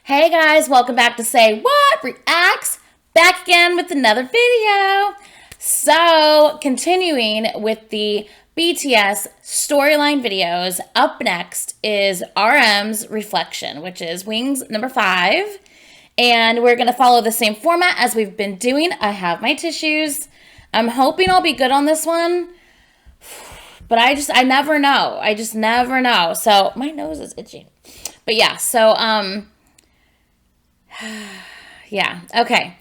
Hey guys, welcome back to Say What Reacts. Back again with another video. So, continuing with the BTS storyline videos, up next is RM's Reflection, which is Wings number 5. And we're going to follow the same format as we've been doing. I have my tissues. I'm hoping I'll be good on this one. But I never know. I just never know. So, my nose is itching. But yeah, so, yeah, okay.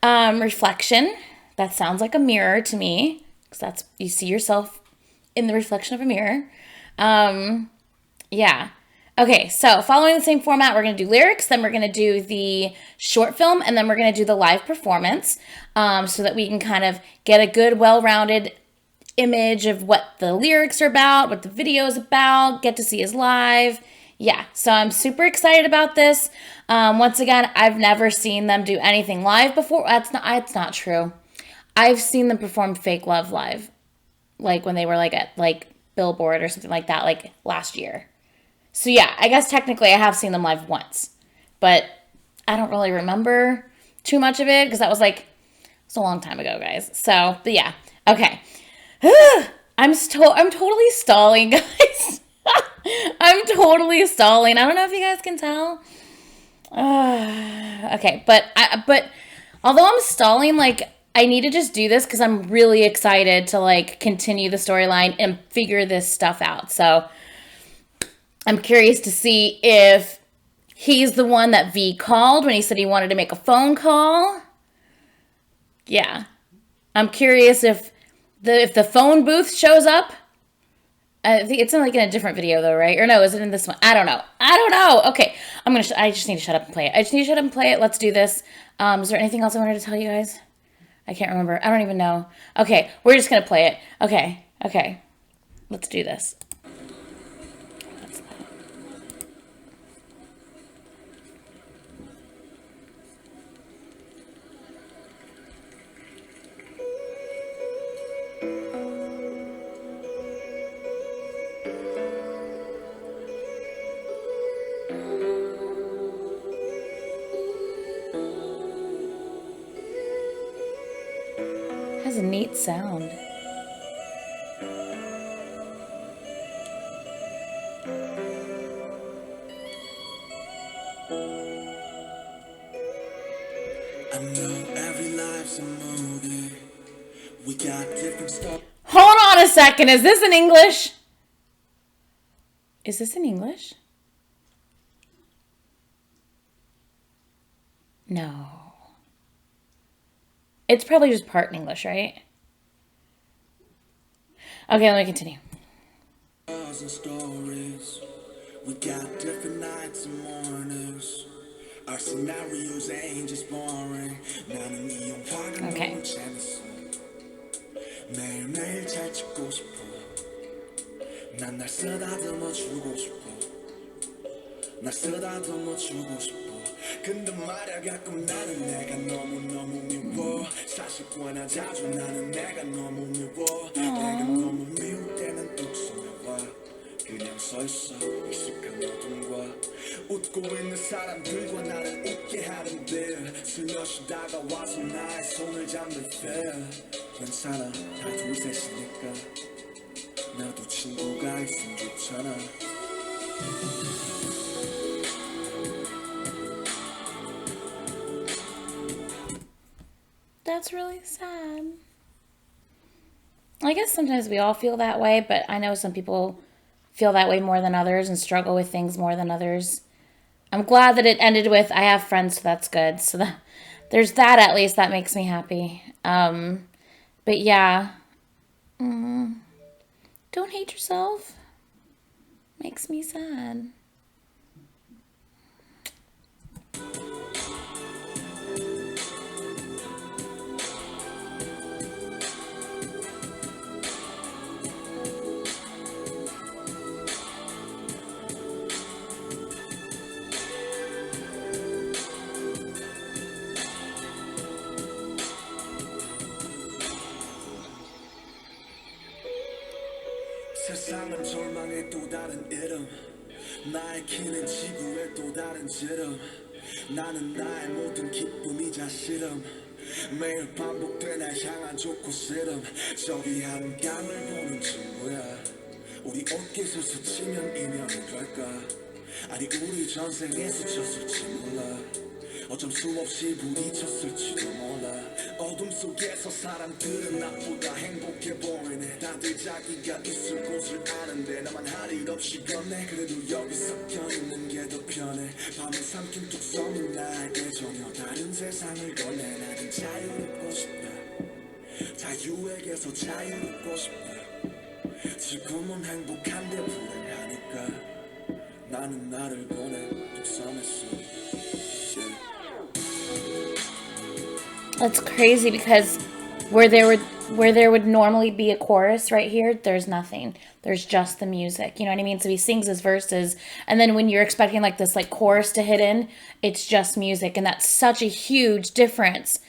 Reflection. That sounds like a mirror to me. Because that's, you see yourself in the reflection of a mirror. Yeah. Okay, so following the same format, we're going to do lyrics, then we're going to do the short film, and then we're going to do the live performance so that we can kind of get a good, well-rounded image of what the lyrics are about, what the video is about, get to see us live. Yeah, so I'm super excited about this. Once again, I've never seen them do anything live before. It's not true. I've seen them perform Fake Love live, like when they were like at like Billboard or something like that, like last year. So yeah, I guess technically I have seen them live once, but I don't really remember too much of it because that was a long time ago, guys. So, but yeah, okay. I'm totally stalling, guys. I'm totally stalling. I don't know if you guys can tell. Okay, but although I'm stalling, like I need to just do this because I'm really excited to like continue the storyline and figure this stuff out. So I'm curious to see if he's the one that V called when he said he wanted to make a phone call. Yeah. I'm curious if the phone booth shows up. I think it's in like in a different video though, right? Or no, is it in this one? I don't know. Okay. I just need to shut up and play it. Let's do this. Is there anything else I wanted to tell you guys? I can't remember. I don't even know. Okay. We're just going to play it. Okay. Let's do this. Has a neat sound. I know every life's a movie. We got different stuff. Hold on a second. Is this in English? Is this in English? No. It's probably just part in English, right? Okay, let me continue. Stories. We got different nights and mornings. Our scenarios ain't just boring. Okay. 매일매일 잘 찍고 싶어. 난 날 쓰다듬어 주고 싶어. 날 쓰다듬어 주고 싶어. 근데 말야 가끔 나는 내가 너무너무 미워. 사실과나 자주 나는 내가 너무 미워. 내가 너무 미울 때는 뚝 쏘여와. 그냥 서있어 익숙한 어둠과 웃고 있는 사람들과 나를 웃게 하는데 슬며시 다가와서 나의 손을 잡는 feel. 괜찮아 다 둘셋이니까 나도 친구가 있으면 좋잖아. That's really sad. I guess sometimes we all feel that way, but I know some people feel that way more than others and struggle with things more than others. I'm glad that it ended with I have friends, so that's good. So there's that at least. That makes me happy. But yeah. Don't hate yourself. Makes me sad. 세상은 절망의 또 다른 이름 나의 키는 지구의 또 다른 지름 나는 나의 모든 기쁨이자 싫음 매일 반복돼 날 향한 좋고 싫음 저기 한강을 보는 친구야 우리 옷깃을 스치면 인연이 될까 아니 우리 전생에 스쳤을지 몰라 어쩜 수없이 부딪혔을지도 몰라 어둠 속에서 사람들은 나보다 행복해 보이네 다들 자기가 있을 곳을 아는데 나만 할 일 없이 변해 그래도 여기 섞여 있는 게 더 편해 밤을 삼킨 뚝 서는 나에게 전혀 다른 세상을 건네 나는 자유롭고 싶다 자유에게서 자유롭고 싶다 지금은 행복한데 불행하니까 나는 나를 보내 뚝섬했어 yeah. That's crazy because where there would normally be a chorus right here, there's nothing. There's just the music. You know what I mean? So he sings his verses, and then when you're expecting like this like chorus to hit in, it's just music, and that's such a huge difference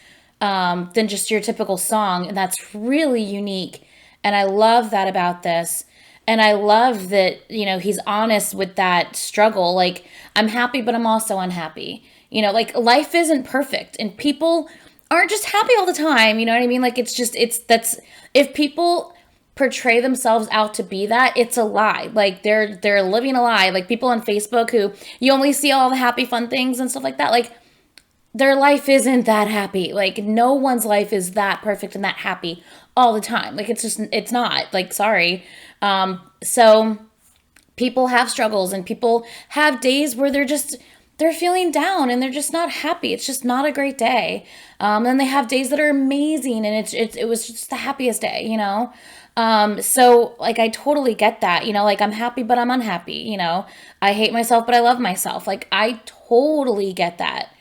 than just your typical song, and that's really unique. And I love that about this. And I love that, he's honest with that struggle. Like, I'm happy, but I'm also unhappy. Like life isn't perfect and people aren't just happy all the time. You know what I mean? Like, if people portray themselves out to be that, it's a lie. Like they're living a lie. Like people on Facebook who you only see all the happy fun things and stuff like that. Like their life isn't that happy. Like no one's life is that perfect and that happy all the time. Like it's not. Like sorry. So people have struggles and people have days where they're feeling down and they're just not happy. It's just not a great day. Then they have days that are amazing and it was just the happiest day. So like I totally get that. Like I'm happy but I'm unhappy. I hate myself but I love myself. Like I totally get that.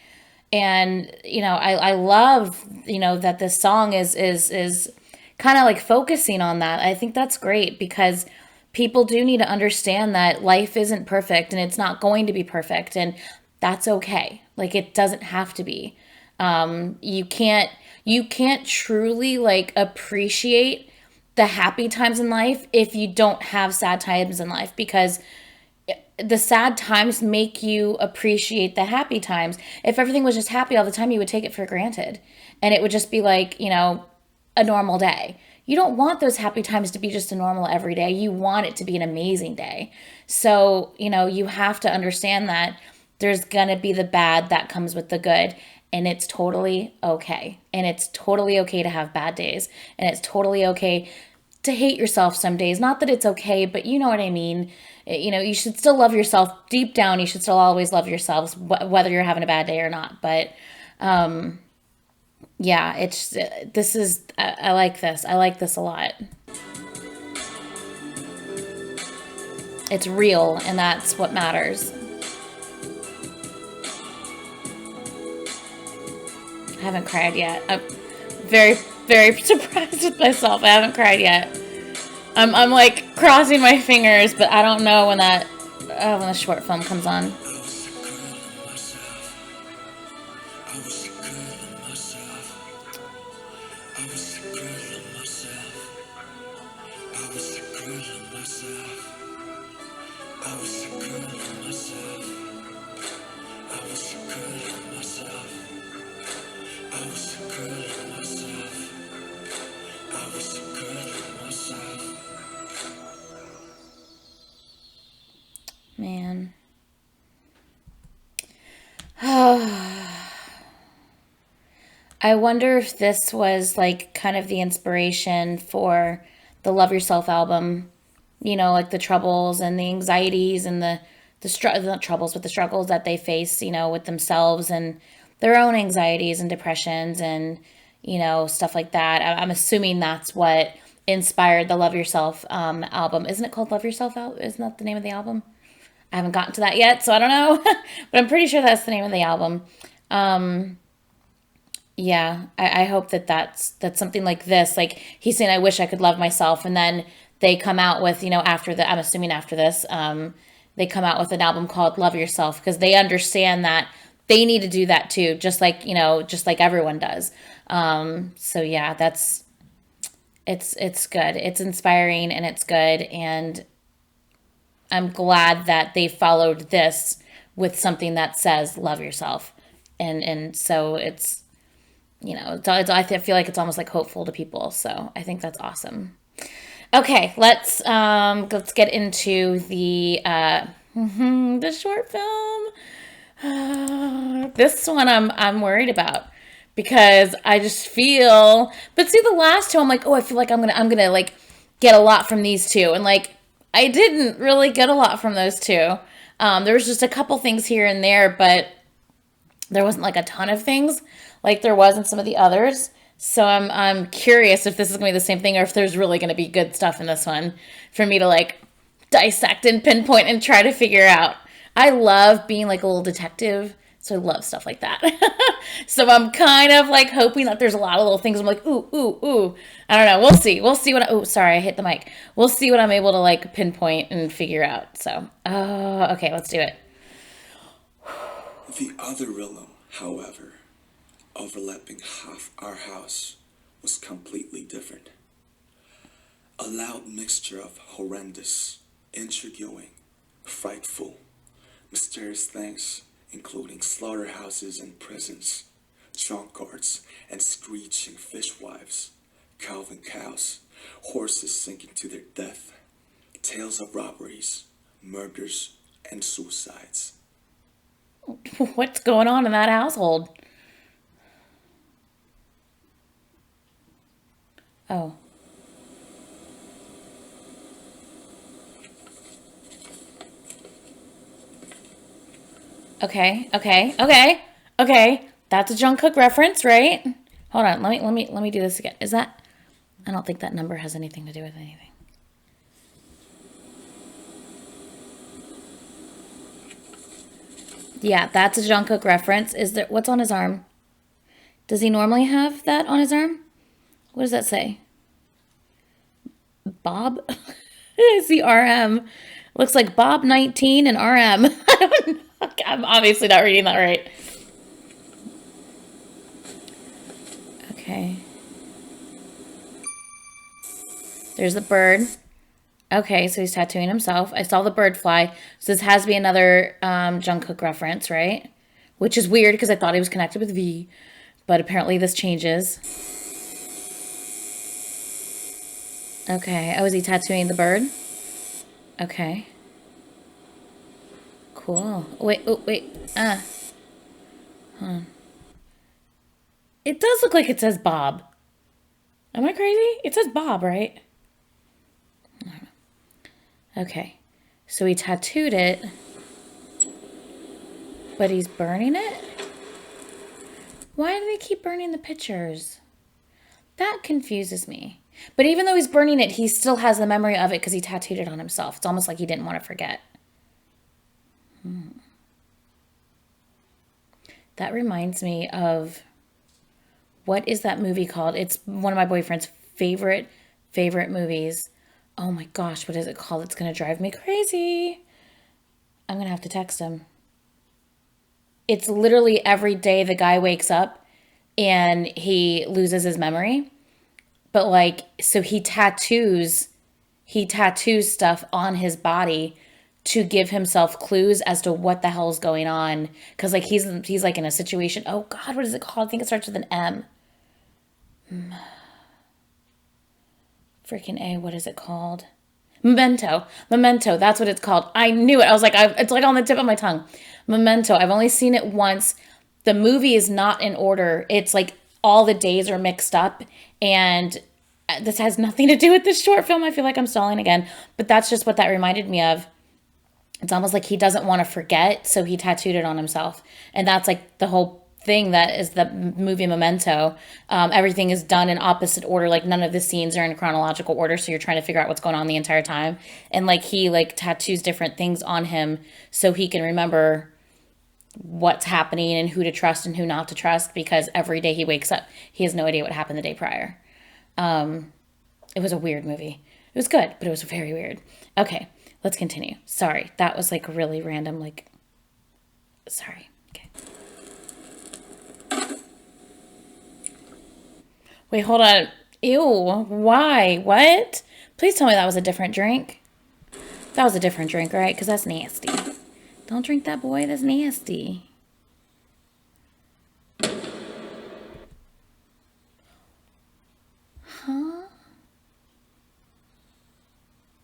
And I love that this song is kind of like focusing on that. I think that's great because people do need to understand that life isn't perfect and it's not going to be perfect, and that's okay. Like it doesn't have to be. You can't truly like appreciate the happy times in life if you don't have sad times in life, because the sad times make you appreciate the happy times. If everything was just happy all the time, you would take it for granted. And it would just be like, a normal day. You don't want those happy times to be just a normal everyday. You want it to be an amazing day. So, you have to understand that there's going to be the bad that comes with the good. And it's totally okay. And it's totally okay to have bad days. And it's totally okay to hate yourself some days. Not that it's okay, but you know what I mean. You should still love yourself deep down. You should still always love yourselves, whether you're having a bad day or not. But yeah, I like this. I like this a lot. It's real, and that's what matters. I haven't cried yet. I'm very, very surprised with myself. I haven't cried yet. I'm like crossing my fingers, but I don't know when the short film comes on. Man. I wonder if this was like kind of the inspiration for the Love Yourself album, like the troubles and the anxieties and the troubles with the struggles that they face, with themselves and their own anxieties and depressions and, stuff like that. I'm assuming that's what inspired the Love Yourself album. Isn't it called Love Yourself out? Isn't that the name of the album? I haven't gotten to that yet, so I don't know. But I'm pretty sure that's the name of the album. Yeah, I hope that's something like this. Like he's saying, I wish I could love myself. And then they come out with, I'm assuming after this, they come out with an album called Love Yourself because they understand that they need to do that too, just like, just like everyone does. So yeah, it's good. It's inspiring and it's good. And I'm glad that they followed this with something that says love yourself And so it's, you know, I feel like it's almost like hopeful to people. So I think that's awesome. Okay, let's get into the short film. This one I'm worried about because I just feel. But see, the last two, I'm like, oh, I feel like I'm gonna like get a lot from these two, and like I didn't really get a lot from those two. There was just a couple things here and there, but there wasn't like a ton of things like there was in some of the others. So I'm curious if this is gonna be the same thing or if there's really gonna be good stuff in this one for me to like dissect and pinpoint and try to figure out. I love being like a little detective, so I love stuff like that. So I'm kind of like hoping that there's a lot of little things. I'm like, ooh, ooh, ooh. I don't know. We'll see. We'll see what. Oh, sorry, I hit the mic. We'll see what I'm able to like pinpoint and figure out. So, okay, let's do it. The other realm, however, overlapping half our house, was completely different. A loud mixture of horrendous, intriguing, frightful, mysterious things, including slaughterhouses and prisons, drunkards and screeching fishwives, calving cows, horses sinking to their death, tales of robberies, murders, and suicides. What's going on in that household? Oh. Okay, okay, okay, okay. That's a Jungkook reference, right? Hold on, let me do this again. Is that? I don't think that number has anything to do with anything. Yeah, that's a Jungkook reference. Is there? What's on his arm? Does he normally have that on his arm? What does that say? Bob? I see RM. Looks like Bob 19 and RM. I don't know. I'm obviously not reading that right. Okay. There's the bird. Okay, so he's tattooing himself. I saw the bird fly. So this has to be another Jungkook reference, right? Which is weird because I thought he was connected with V. But apparently this changes. Okay. Oh, is he tattooing the bird? Okay. Cool. Wait, oh, wait. It does look like it says Bob. Am I crazy? It says Bob, right? Okay. So he tattooed it, but he's burning it? Why do they keep burning the pictures? That confuses me. But even though he's burning it, he still has the memory of it because he tattooed it on himself. It's almost like he didn't want to forget. That reminds me of, what is that movie called? It's one of my boyfriend's favorite movies. Oh my gosh, what is it called? It's going to drive me crazy. I'm going to have to text him. It's literally every day the guy wakes up and he loses his memory. But like, so he tattoos stuff on his body to give himself clues as to what the hell is going on. Because like he's like in a situation. Oh God, what is it called? I think it starts with an M. Freaking A, what is it called? Memento. That's what it's called. I knew it. I was like, it's like on the tip of my tongue. Memento. I've only seen it once. The movie is not in order. It's like all the days are mixed up, and this has nothing to do with this short film. I feel like I'm stalling again, but that's just what that reminded me of. It's almost like he doesn't want to forget, so he tattooed it on himself. And that's like the whole thing that is the movie Memento. Everything is done in opposite order. Like none of the scenes are in chronological order, so you're trying to figure out what's going on the entire time. And like he like tattoos different things on him so he can remember what's happening and who to trust and who not to trust, because every day he wakes up, he has no idea what happened the day prior. It was a weird movie. It was good, but it was very weird. Okay, let's continue. Sorry, that was like really random, like, sorry. Okay. Wait, hold on. Ew, why? What? Please tell me that was a different drink. That was a different drink, right? Because that's nasty. Don't drink that, boy. That's nasty.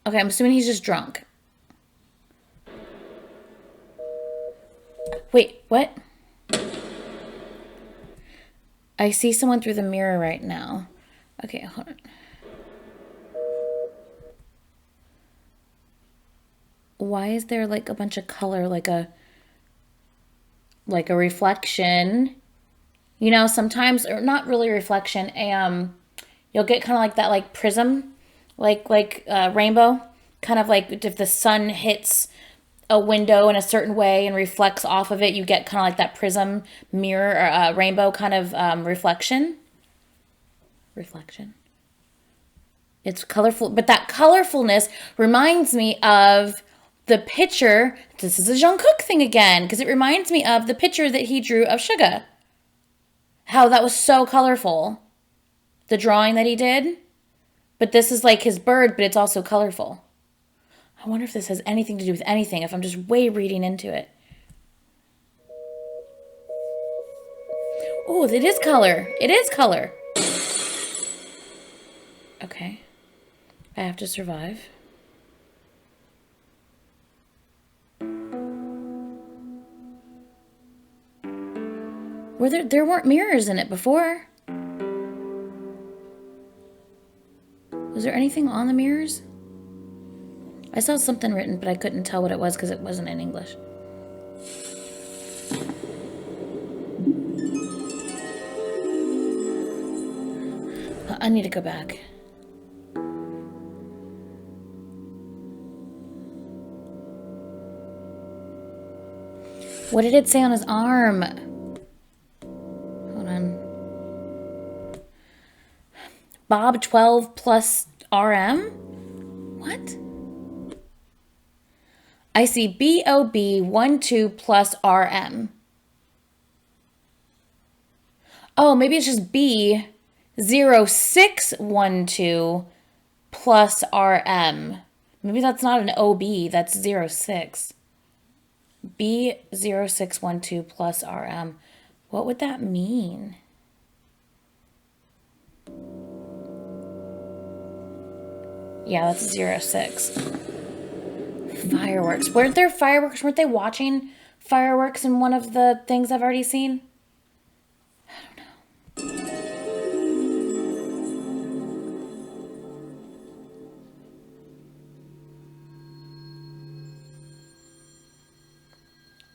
Okay, I'm assuming he's just drunk. Wait, what? I see someone through the mirror right now. Okay, hold on. Why is there like a bunch of color, like a reflection? You know, sometimes, or not really a reflection, you'll get kind of like that, like prism, rainbow, kind of like if the sun hits a window in a certain way and reflects off of it, you get kind of like that prism mirror or rainbow kind of reflection. It's colorful, but that colorfulness reminds me of the picture. This is a Jungkook thing again, because it reminds me of the picture that he drew of Suga. How that was so colorful. The drawing that he did. But this is like his bird, but it's also colorful. I wonder if this has anything to do with anything, if I'm just way reading into it. Oh, it is color. It is color. Okay. I have to survive. There weren't mirrors in it before. Was there anything on the mirrors? I saw something written, but I couldn't tell what it was because it wasn't in English. I need to go back. What did it say on his arm? Hold on. Bob 12 plus RM? What? I see BOB 12 plus RM. Oh, maybe it's just B 0612 plus RM. Maybe that's not an OB, that's 06. B0612 plus RM. What would that mean? Yeah, that's 06. Fireworks. Weren't there fireworks? Weren't they watching fireworks in one of the things I've already seen? I don't know.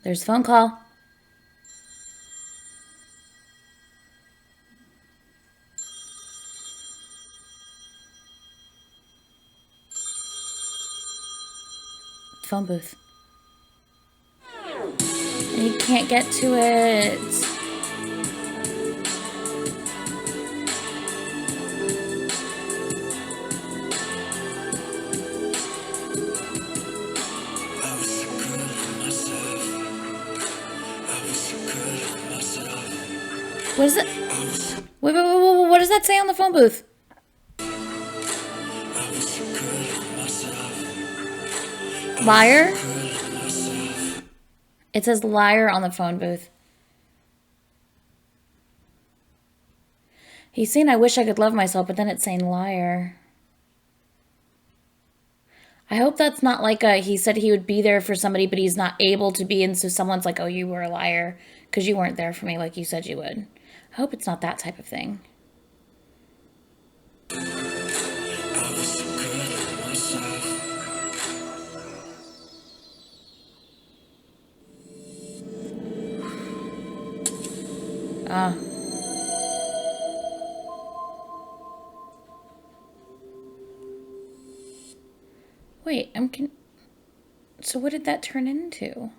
There's a phone call. Phone booth. And you can't get to it. What is it? Wait, what does that say on the phone booth? Liar? It says liar on the phone booth. He's saying, I wish I could love myself, but then it's saying liar. I hope that's not like he said he would be there for somebody, but he's not able to be, and so someone's like, oh, you were a liar because you weren't there for me like you said you would. I hope it's not that type of thing. Wait, so what did that turn into?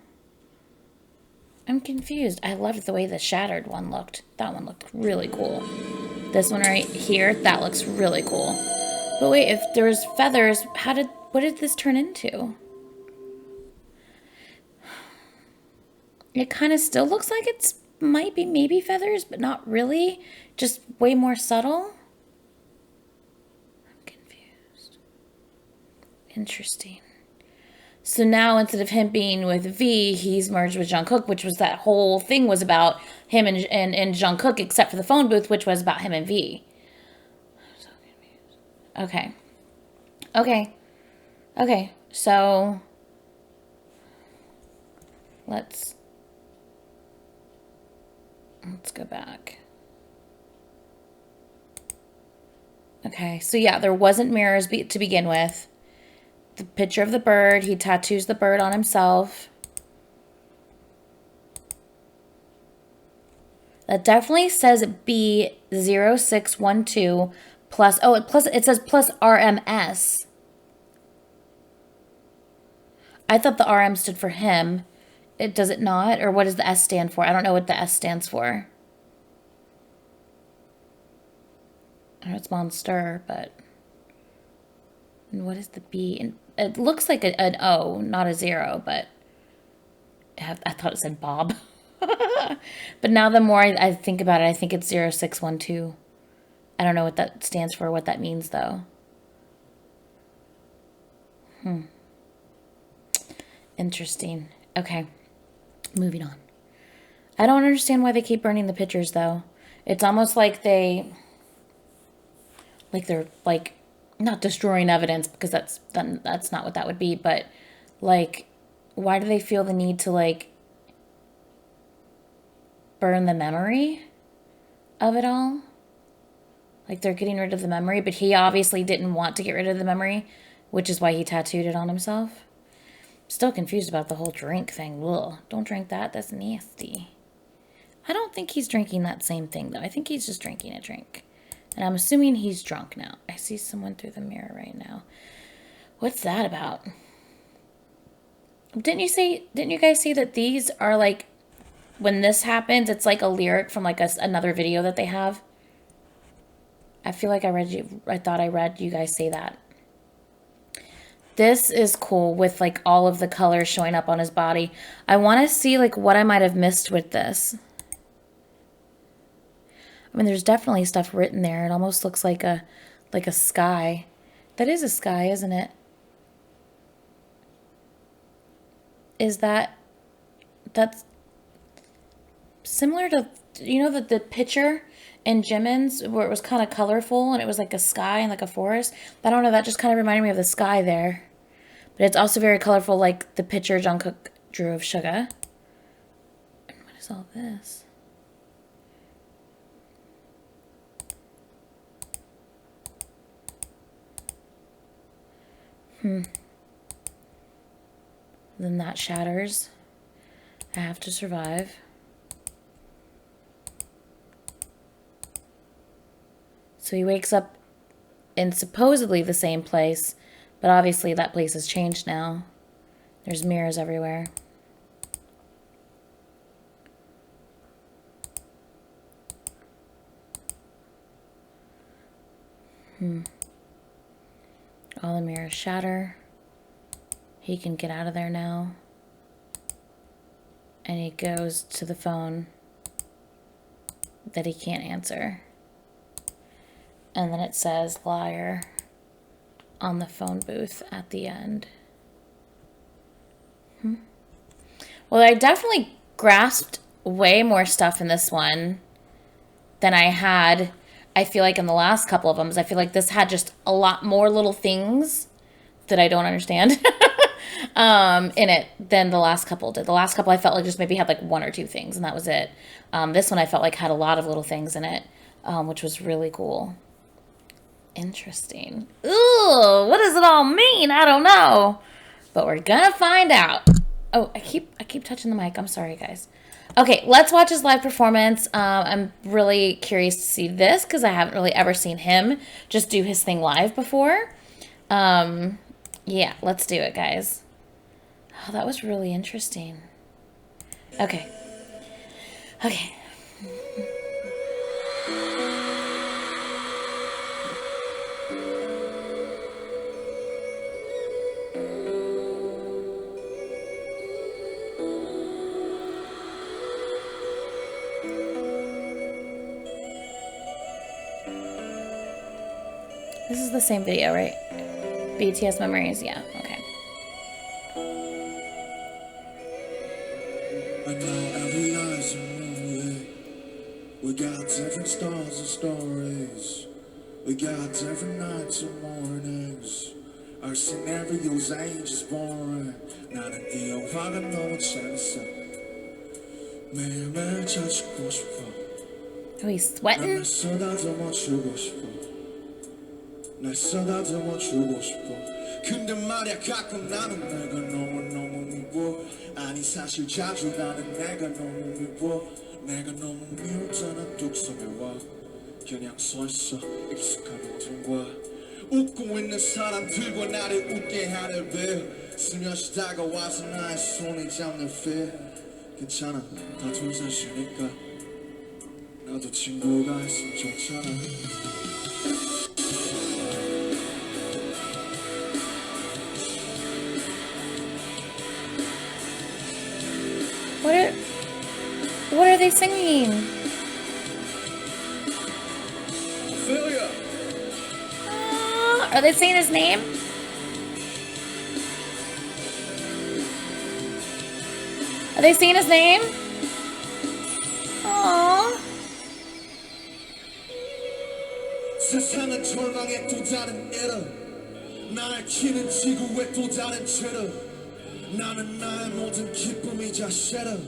I'm confused. I loved the way the shattered one looked. That one looked really cool. This one right here, that looks really cool. But wait, if there was feathers, what did this turn into? It kind of still looks like might be maybe feathers, but not really. Just way more subtle. I'm confused. Interesting. So now instead of him being with V, he's merged with Jungkook, which was that whole thing was about him and Jungkook, except for the phone booth, which was about him and V. I'm so confused. Okay. Okay, so let's go back. Okay, so yeah, there wasn't mirrors to begin with. The picture of the bird, he tattoos the bird on himself. That definitely says B0612 plus, oh, plus it says plus RMS. I thought the RM stood for him. Does it not? Or what does the S stand for? I don't know what the S stands for. I know it's monster, but... And what is the B? And it looks like an O, not a 0, but... I thought it said Bob. But now the more I think about it, I think it's 0612. I don't know what that stands for, what that means, though. Interesting. Okay. Moving on. I don't understand why they keep burning the pictures, though. It's almost like they're like not destroying evidence, because that's not what that would be, but like, why do they feel the need to like burn the memory of it all? Like they're getting rid of the memory, but he obviously didn't want to get rid of the memory, which is why he tattooed it on himself. Still confused about the whole drink thing. Ugh, don't drink that. That's nasty. I don't think he's drinking that same thing, though. I think he's just drinking a drink. And I'm assuming he's drunk now. I see someone through the mirror right now. What's that about? Didn't you guys see that these are like, when this happens, it's like a lyric from like another video that they have? I feel like I thought I read you guys say that. This is cool with like all of the colors showing up on his body. I want to see like what I might have missed with this. I mean, there's definitely stuff written there. It almost looks like a sky. That is a sky, isn't it? That's similar to, you know, the picture in Jimin's where it was kind of colorful and it was like a sky and like a forest? I don't know, that just kind of reminded me of the sky there. But it's also very colorful, like the picture Jungkook drew of Suga. And what is all this? Then that shatters. I have to survive. So he wakes up in supposedly the same place, but obviously that place has changed now. There's mirrors everywhere. All the mirrors shatter. He can get out of there now. And he goes to the phone that he can't answer. And then it says liar on the phone booth at the end. Well, I definitely grasped way more stuff in this one than I had, I feel like, in the last couple of them. I feel like this had just a lot more little things that I don't understand in it than the last couple did. The last couple I felt like just maybe had like 1 or 2 things, and that was it. This one I felt like had a lot of little things in it, which was really cool. Interesting. Ooh, what does it all mean? I don't know, but we're gonna find out. Oh, I keep touching the mic. I'm sorry, guys. Okay, let's watch his live performance. I'm really curious to see this because I haven't really ever seen him just do his thing live before. Yeah, let's do it, guys. Oh, that was really interesting. Okay. Okay. This is the same video, right? BTS Memories, yeah, okay. I know every life's a movie. We got different stars and stories. We got different nights and mornings. Our scenarios ain't just boring. 나는 이 영화가 너무 재밌어. 매일매일 찾고 싶어. Oh, he's sweating? 날 쏟아져 주고 싶어. 날 쏟아져 주고 싶어. 근데 말야 가끔 나는 내가 너무 미워. 아니 사실 자주 나는 내가 너무 미워. 내가 너무 미웠잖아 뚝섬에와. 그냥 서있어 익숙한 모든과 웃고 있는 사람들과 나를 웃게 하는 배 스며시 다가와서 나의 손을 잡는 feel. 괜찮아 다 둘 사실이니까 나도 친구가 있으면 좋잖아. What are they singing? Ophelia. Are they saying his name? Are they saying his name? Aww. 세상은 절망의 또 다른 에러. 날 키는 지구의 또 다른 채로. 나는 나의 모든 기쁨이자 쉐러.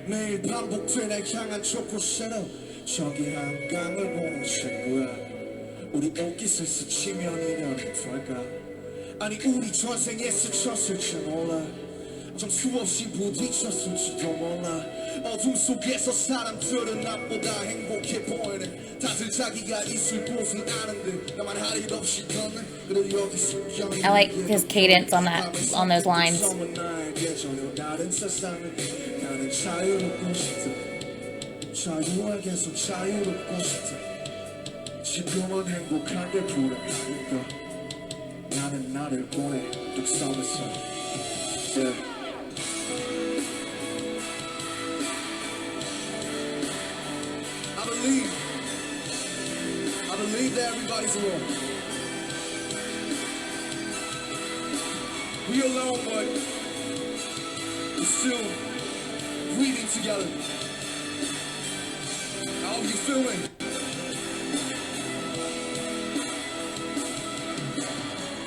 매일 반복돼 날 향한 초코 쉐러. 저기 한강을 보는 친구야. 우리 옷깃을 스치면 인연이 될까. 아니 우리 전생에 스쳤을지 몰라. 좀 수없이 부딪혔을지도 몰라. 어둠 속에서 사람들은 나보다 행복해 보이네. 다들 자기가 있을 곳을 아는데 나만 할 일 없이 걷는. 그래도 여기서 I like his cadence on those lines. 다른 세상을 나는 자유롭고 싶다. 자유에게서 자유롭고 싶다. 지금은 행복한데 불안하니까 나는 나를 보내 뚝섬에서. Yeah. I believe that everybody's alone. We alone, but we're still breathing together. How are you feeling?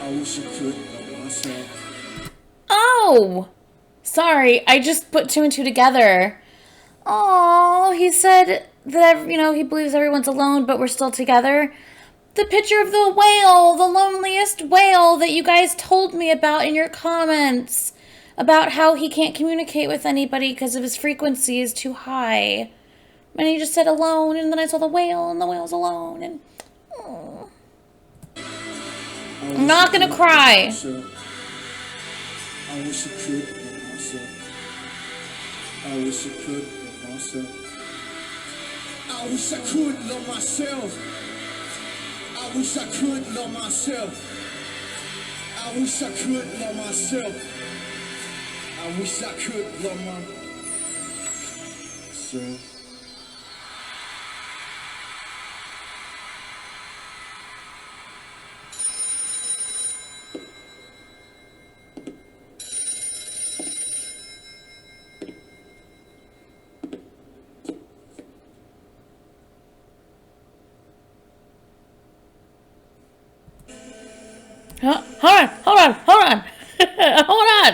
I wish I could know myself. Oh! Sorry, I just put two and two together. Oh, he said that, he believes everyone's alone, but we're still together. The picture of the whale, the loneliest whale that you guys told me about in your comments. About how he can't communicate with anybody because of his frequency is too high. And he just said alone, and then I saw the whale, and the whale's alone, and... Oh. I'm not gonna cry. I wish I could know myself. I wish I could know myself. I wish I could love myself. I wish I could love myself. I wish I could love myself. I wish I could love myself. Hold on. Hold on.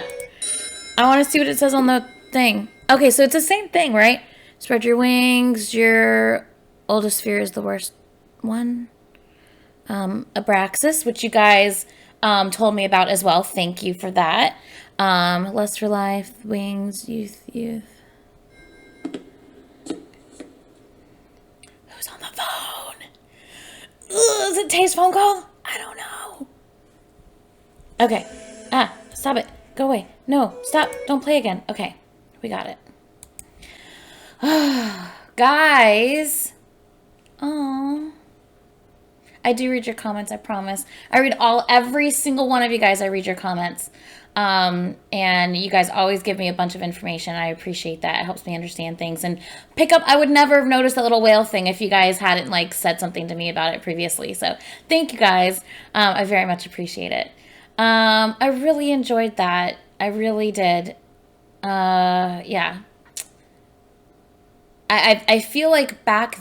I want to see what it says on the thing. Okay, so it's the same thing, right? Spread your wings. Your oldest fear is the worst one. Abraxas, which you guys told me about as well. Thank you for that. Lust for life, wings, youth. Who's on the phone? Ugh, is it Tay's phone call? I don't know. Okay. Stop it. Go away. No, stop. Don't play again. Okay. We got it. Guys. Oh. I do read your comments, I promise. I read every single one of you guys. I read your comments. And you guys always give me a bunch of information. I appreciate that. It helps me understand things and pick up. I would never have noticed that little whale thing if you guys hadn't said something to me about it previously. So thank you guys. I very much appreciate it. I really enjoyed that. I really did. Yeah. I feel like back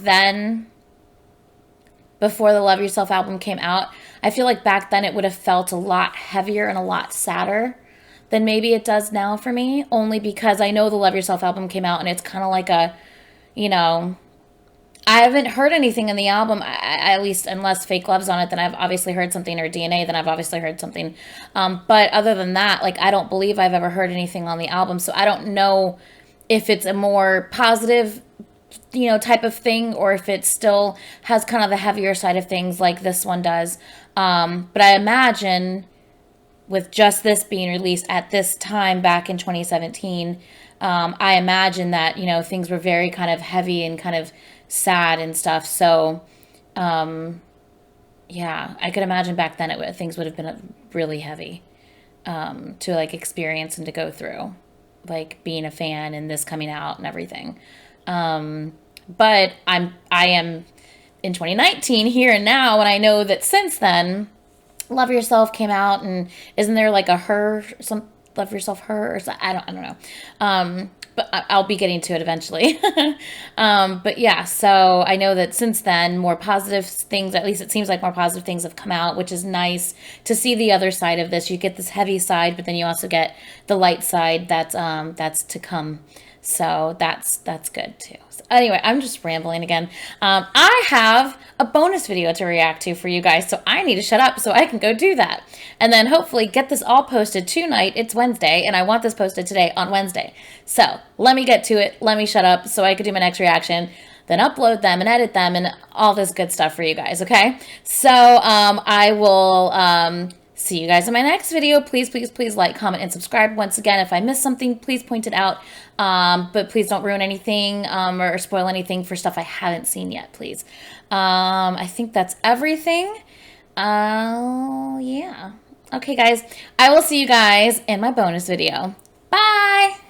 before the Love Yourself album came out, I feel like back then it would have felt a lot heavier and a lot sadder than maybe it does now for me, only because I know the Love Yourself album came out and it's kind of like a, you know, I haven't heard anything in the album, at least unless Fake Love's on it, then I've obviously heard something, or DNA, then I've obviously heard something. But other than that, like, I don't believe I've ever heard anything on the album, so I don't know if it's a more positive, you know, type of thing, or if it still has kind of the heavier side of things like this one does. But I imagine with just this being released at this time back in 2017, I imagine that, you know, things were very kind of heavy and kind of sad and stuff. So, yeah, I could imagine back then things would have been really heavy to like experience and to go through, like being a fan and this coming out and everything. But I am in 2019 here and now, and I know that since then, Love Yourself came out, and isn't there like a Her, some Love Yourself Her, or something? I don't know. But I'll be getting to it eventually. But yeah, so I know that since then, more positive things, at least it seems like more positive things have come out, which is nice to see the other side of this. You get this heavy side, but then you also get the light side that's to come. So that's good too. So anyway, I'm just rambling again. I have a bonus video to react to for you guys, so I need to shut up so I can go do that. And then hopefully get this all posted tonight. It's Wednesday, and I want this posted today on Wednesday. So let me get to it. Let me shut up so I can do my next reaction, then upload them and edit them and all this good stuff for you guys, okay? So I will see you guys in my next video. Please, please, please like, comment, and subscribe. Once again, if I missed something, please point it out. But please don't ruin anything or spoil anything for stuff I haven't seen yet, please. I think that's everything. Yeah. Okay, guys. I will see you guys in my bonus video. Bye!